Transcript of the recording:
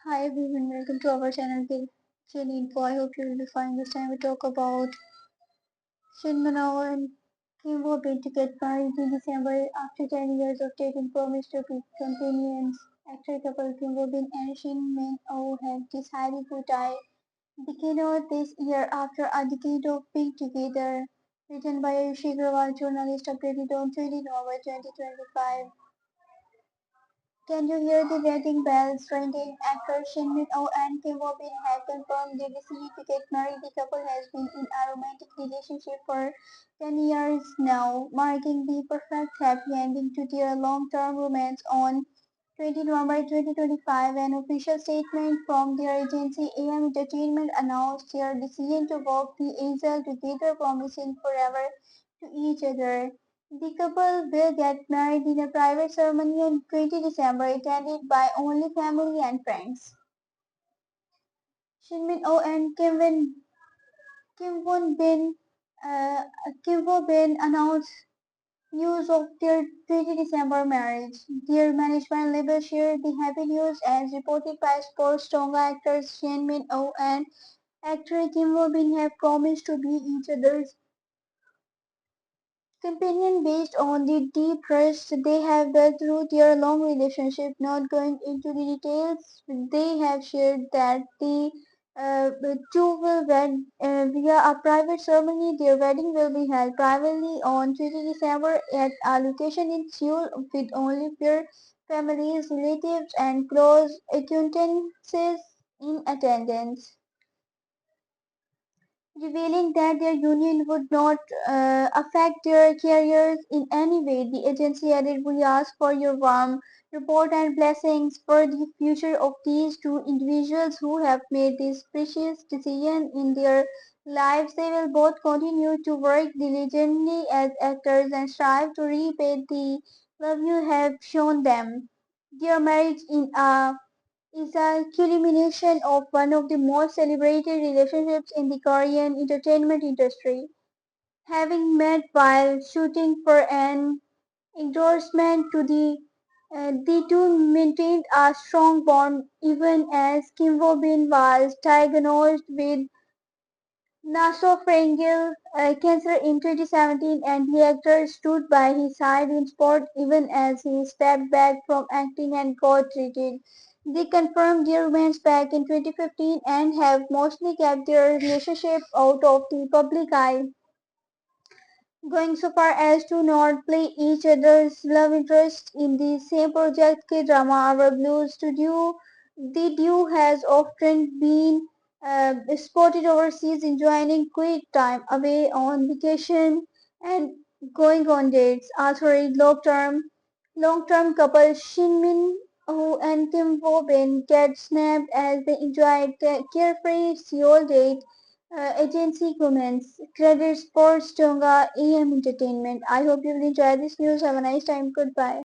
Hi everyone, welcome to our channel Daily Info. I hope you will be fine. This time we talk about Shin Manao and Kim Bo Bin to get married in December after 10 years of dating promise to be companions. Actor couple Kim Bo Bin and Shin Min Oh have decided to tie the keynote this year after a decade of being together. Written by Ayushi Agrawal, journalist updated on 20 November 2025. Can you hear the wedding bells ringing? Actors Shin Min-oh and Kim Bo-bin have confirmed their decision to get married. The couple has been in a romantic relationship for 10 years now, marking the perfect happy ending to their long-term romance. On 20 November 2025, an official statement from their agency AM Entertainment announced their decision to walk the aisle together, promising forever to each other. The couple will get married in a private ceremony on 20 December, attended by only family and friends. Shin Min-oh and Kim Won Bin uh, Kim Won Bin announced news of their 20 December marriage. Their management label shared the happy news as reported by sports Tonga actors Shin Min-oh and actor Kim Won Bin have promised to be each other's companion based on the deep trust they have built through their long relationship. Not going into the details, they have shared that the two will wed via a private ceremony. Their wedding will be held privately on 20 December at a location in Seoul with only their families, relatives, and close acquaintances in attendance, revealing that their union would not affect their careers in any way. The agency added, "We ask for your warm support and blessings for the future of these two individuals who have made this precious decision in their lives. They will both continue to work diligently as actors and strive to repay the love you have shown them." Their marriage in a is a culmination of one of the most celebrated relationships in the Korean entertainment industry. Having met while shooting for an endorsement to the two maintained a strong bond even as Kim Bo Bin was diagnosed with nasopharyngeal cancer in 2017, and the actor stood by his side in sport even as he stepped back from acting and got treated. They confirmed their romance back in 2015 and have mostly kept their relationship out of the public eye, going so far as to not play each other's love interest in the same project. K-drama Our Blues Studio. The duo has often been spotted overseas enjoying quick time away on vacation and going on dates. Author long-term couple Shin Min Ho and Kim Bo Bin get snapped as they enjoyed carefree Seoul date. Agency comments. Credit Sports Tonga AM Entertainment. I hope you will enjoy this news. Have a nice time. Goodbye.